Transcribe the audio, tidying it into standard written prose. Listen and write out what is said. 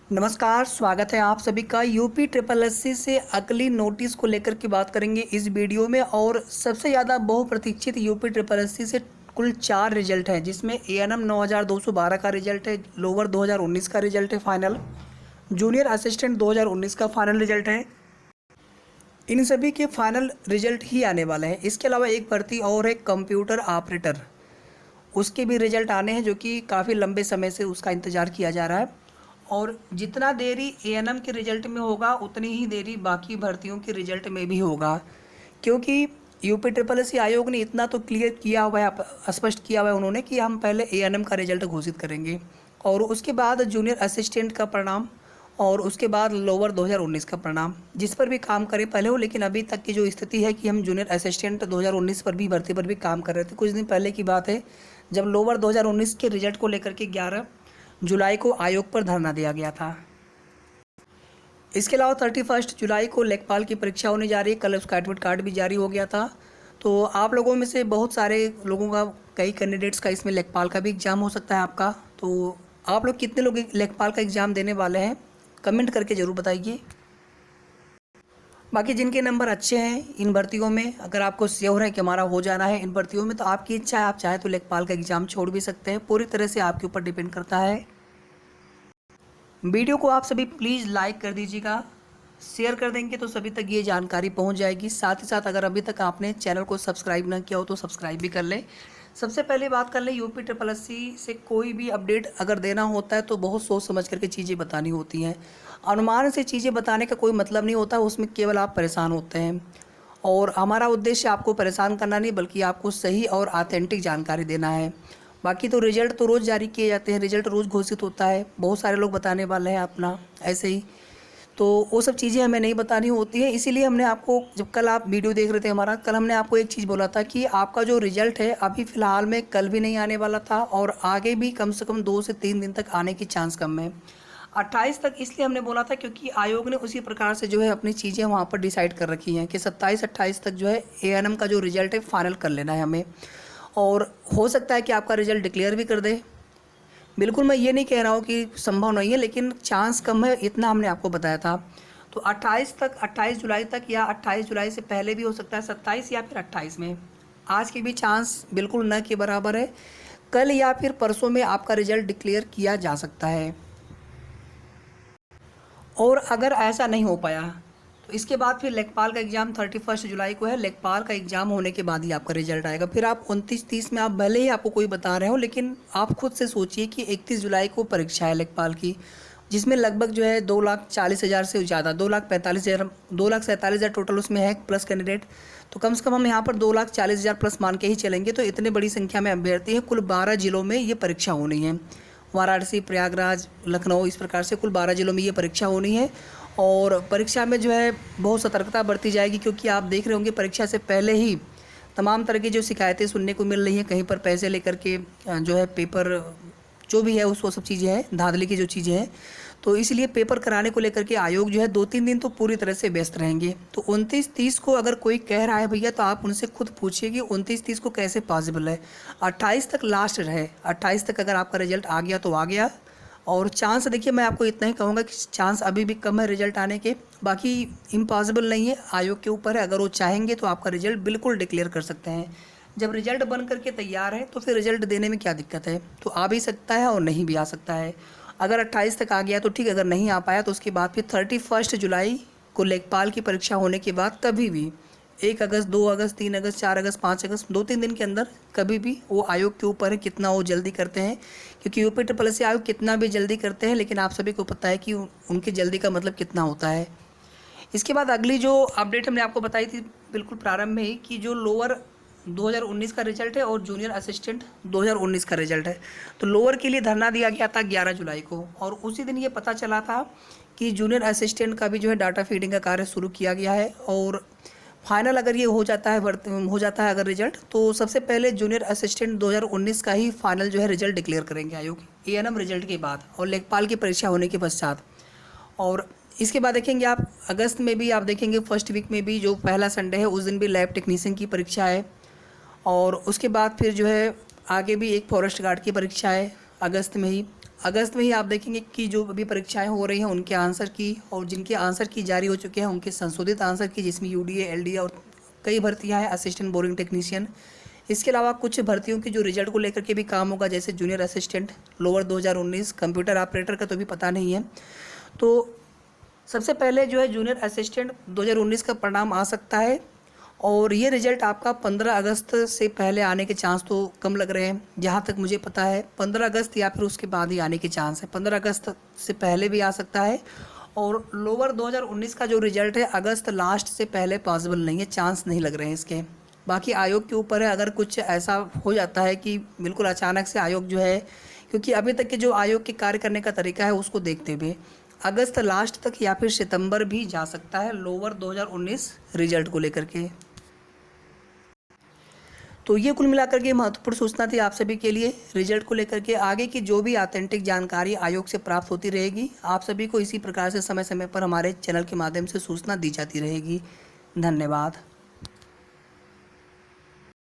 नमस्कार, स्वागत है आप सभी का। यूपी ट्रिपल एससी से अगली नोटिस को लेकर के बात करेंगे इस वीडियो में। और सबसे ज़्यादा बहुप्रतीक्षित यूपी ट्रिपल एससी से कुल 4 रिजल्ट हैं, जिसमें एएनएम 9212 का रिजल्ट है, लोअर 2019 का रिजल्ट है फाइनल, जूनियर असिस्टेंट 2019 का फाइनल रिजल्ट है। इन सभी के फाइनल रिजल्ट ही आने वाले हैं। इसके अलावा एक भर्ती और है कंप्यूटर ऑपरेटर, उसके भी रिजल्ट आने हैं, जो कि काफ़ी लंबे समय से उसका इंतज़ार किया जा रहा है। और जितना देरी एएनएम के रिजल्ट में होगा उतनी ही देरी बाकी भर्तियों के रिजल्ट में भी होगा, क्योंकि यूपी ट्रिपल एससी आयोग ने इतना तो क्लियर किया हुआ है, स्पष्ट किया हुआ है उन्होंने, कि हम पहले एएनएम का रिजल्ट घोषित करेंगे और उसके बाद जूनियर असिस्टेंट का परिणाम और उसके बाद लोअर 2019 का परिणाम, जिस पर भी काम करें पहले हो। लेकिन अभी तक की जो स्थिति है कि हम जूनियर असिस्टेंट 2019 पर भी भर्ती पर भी काम कर रहे थे। कुछ दिन पहले की बात है जब लोअर 2019 के रिजल्ट को लेकर के 11 जुलाई को आयोग पर धरना दिया गया था। इसके अलावा 31 जुलाई को लेखपाल की परीक्षा होने जा रही है। कल उसका एडमिट कार्ड भी जारी हो गया था। तो आप लोगों में से बहुत सारे लोगों का, कई कैंडिडेट्स का इसमें लेखपाल का भी एग्ज़ाम हो सकता है आपका। तो आप लोग कितने लोग लेखपाल का एग्ज़ाम देने वाले हैं, कमेंट करके ज़रूर बताइए। बाकी जिनके नंबर अच्छे हैं इन भर्तियों में, अगर आपको श्योर है कि हमारा हो जाना है इन भर्तियों में, तो आपकी इच्छा है, आप चाहे तो लेखपाल का एग्ज़ाम छोड़ भी सकते हैं। पूरी तरह से आपके ऊपर डिपेंड करता है। वीडियो को आप सभी प्लीज़ लाइक कर दीजिएगा, शेयर कर देंगे तो सभी तक ये जानकारी पहुंच जाएगी। साथ ही साथ अगर अभी तक आपने चैनल को सब्सक्राइब ना किया हो तो सब्सक्राइब भी कर लें। सबसे पहले बात कर लें, यूपी ट्रिपल एससी से कोई भी अपडेट अगर देना होता है तो बहुत सोच समझ करके चीज़ें बतानी होती हैं। अनुमान से चीज़ें बताने का कोई मतलब नहीं होता, उसमें केवल आप परेशान होते हैं। और हमारा उद्देश्य आपको परेशान करना नहीं, बल्कि आपको सही और ऑथेंटिक जानकारी देना है। बाकी तो रिजल्ट तो रोज़ जारी किए जाते हैं, रिजल्ट रोज़ घोषित होता है, बहुत सारे लोग बताने वाले हैं अपना ऐसे ही। तो वो सब चीज़ें हमें नहीं बतानी होती है, इसीलिए हमने आपको, जब कल आप वीडियो देख रहे थे हमारा, कल हमने आपको एक चीज़ बोला था कि आपका जो रिजल्ट है अभी फ़िलहाल में कल भी नहीं आने वाला था और आगे भी कम से कम 2 से 3 दिन तक आने की चांस कम है। 28 तक इसलिए हमने बोला था क्योंकि आयोग ने उसी प्रकार से जो है अपनी चीज़ें वहाँ पर डिसाइड कर रखी हैं कि 27-28 तक जो है एएनएम का जो रिजल्ट है फाइनल कर लेना है हमें। और हो सकता है कि आपका रिजल्ट डिक्लेयर भी कर दे। बिल्कुल मैं ये नहीं कह रहा हूँ कि संभव नहीं है, लेकिन चांस कम है, इतना हमने आपको बताया था। तो 28 तक, 28 जुलाई तक, या 28 जुलाई से पहले भी हो सकता है, 27 या फिर 28 में। आज के भी चांस बिल्कुल न के बराबर है। कल या फिर परसों में आपका रिजल्ट डिक्लेयर किया जा सकता है। और अगर ऐसा नहीं हो पाया तो इसके बाद फिर लेखपाल का एग्ज़ाम 31 जुलाई को है। लेखपाल का एग्ज़ाम होने के बाद ही आपका रिजल्ट आएगा। फिर आप 29-30 में, आप भले ही आपको कोई बता रहे हो, लेकिन आप खुद से सोचिए कि 31 जुलाई को परीक्षा है लेखपाल की, जिसमें लगभग जो है 2,40,000 से ज़्यादा, 2,45,000, 2,47,000 टोटल उसमें है प्लस कैंडिडेट। तो कम से कम हम यहाँ पर 2,40,000 प्लस मान के ही चलेंगे। तो इतने बड़ी संख्या में अभ्यर्थी हैं, कुल 12 जिलों में ये परीक्षा होनी है। वाराणसी, प्रयागराज, लखनऊ, इस प्रकार से कुल 12 जिलों में ये परीक्षा होनी है। और परीक्षा में जो है बहुत सतर्कता बरती जाएगी, क्योंकि आप देख रहे होंगे परीक्षा से पहले ही तमाम तरह की जो शिकायतें सुनने को मिल रही हैं, कहीं पर पैसे लेकर के जो है पेपर जो भी है उस वो सब चीज़ें हैं, धांधली की जो चीज़ें हैं। तो इसलिए पेपर कराने को लेकर के आयोग जो है 2-3 दिन तो पूरी तरह से व्यस्त रहेंगे। तो 29-30 को अगर कोई कह रहा है भैया, तो आप उनसे खुद पूछिए कि 29-30 को कैसे पॉसिबल है। 28 तक लास्ट रहे, 28 तक अगर आपका रिजल्ट आ गया तो आ गया। और चांस देखिए, मैं आपको इतना ही कहूँगा कि चांस अभी भी कम है रिजल्ट आने के। बाकी इम्पॉसिबल नहीं है, आयोग के ऊपर है। अगर वो चाहेंगे तो आपका रिजल्ट बिल्कुल डिक्लेयर कर सकते हैं। जब रिजल्ट बन करके तैयार है तो फिर रिजल्ट देने में क्या दिक्कत है। तो आ भी सकता है और नहीं भी आ सकता है। अगर 28 तक आ गया तो ठीक, अगर नहीं आ पाया तो उसके बाद फिर 31 जुलाई को लेखपाल की परीक्षा होने के बाद कभी भी 1 अगस्त, 2 अगस्त, 3 अगस्त, 4 अगस्त, 5 अगस्त, 2-3 दिन के अंदर कभी भी, वो आयोग के ऊपर है कितना वो जल्दी करते हैं। क्योंकि यूपी ट्रिपल एससी आयोग कितना भी जल्दी करते हैं, लेकिन आप सभी को पता है कि उनकी जल्दी का मतलब कितना होता है। इसके बाद अगली जो अपडेट हमने आपको बताई थी बिल्कुल प्रारंभ में ही, कि जो लोअर 2019 का रिजल्ट है और जूनियर असिस्टेंट 2019 का रिजल्ट है। तो लोअर के लिए धरना दिया गया था 11 जुलाई को, और उसी दिन ये पता चला था कि जूनियर असिस्टेंट का भी जो है डाटा फीडिंग का कार्य शुरू किया गया है। और फाइनल अगर ये हो जाता है अगर रिजल्ट, तो सबसे पहले जूनियर असिस्टेंट 2019 का ही फाइनल जो है रिजल्ट डिक्लेयर करेंगे आयोग, एएनएम रिजल्ट के बाद और लेखपाल की परीक्षा होने के पश्चात। और इसके बाद देखेंगे आप अगस्त में भी, आप देखेंगे फर्स्ट वीक में भी, जो पहला संडे है उस दिन भी लैब टेक्नीशियन की परीक्षा है। और उसके बाद फिर जो है आगे भी एक फॉरेस्ट गार्ड की परीक्षा है अगस्त में ही। अगस्त में ही आप देखेंगे कि जो अभी परीक्षाएं हो रही हैं उनके आंसर की, और जिनके आंसर की जारी हो चुके हैं उनके संशोधित आंसर की, जिसमें यूडीए, एलडीए और कई भर्तियां हैं, असिस्टेंट बोरिंग टेक्नीशियन। इसके अलावा कुछ भर्तियों की जो रिजल्ट को लेकर के भी काम होगा, जैसे junior assistant lower 2019, computer operator का तो भी पता नहीं है। तो सबसे पहले जो है जूनियर असिस्टेंट 2019 का परिणाम आ सकता है, और ये रिजल्ट आपका 15 अगस्त से पहले आने के चांस तो कम लग रहे हैं, जहाँ तक मुझे पता है 15 अगस्त या फिर उसके बाद ही आने के चांस है। 15 अगस्त से पहले भी आ सकता है, और लोअर 2019 का जो रिजल्ट है अगस्त लास्ट से पहले पॉसिबल नहीं है, चांस नहीं लग रहे हैं इसके। बाकी आयोग के ऊपर है, अगर कुछ ऐसा हो जाता है कि बिल्कुल अचानक से आयोग जो है, क्योंकि अभी तक के जो आयोग के कार्य करने का तरीका है उसको देखते हुए अगस्त लास्ट तक या फिर सितंबर भी जा सकता है लोअर 2019 रिजल्ट को लेकर के। तो ये कुल मिलाकर के महत्वपूर्ण सूचना थी आप सभी के लिए रिजल्ट को लेकर के। आगे की जो भी ऑथेंटिक जानकारी आयोग से प्राप्त होती रहेगी, आप सभी को इसी प्रकार से समय समय पर हमारे चैनल के माध्यम से सूचना दी जाती रहेगी। धन्यवाद।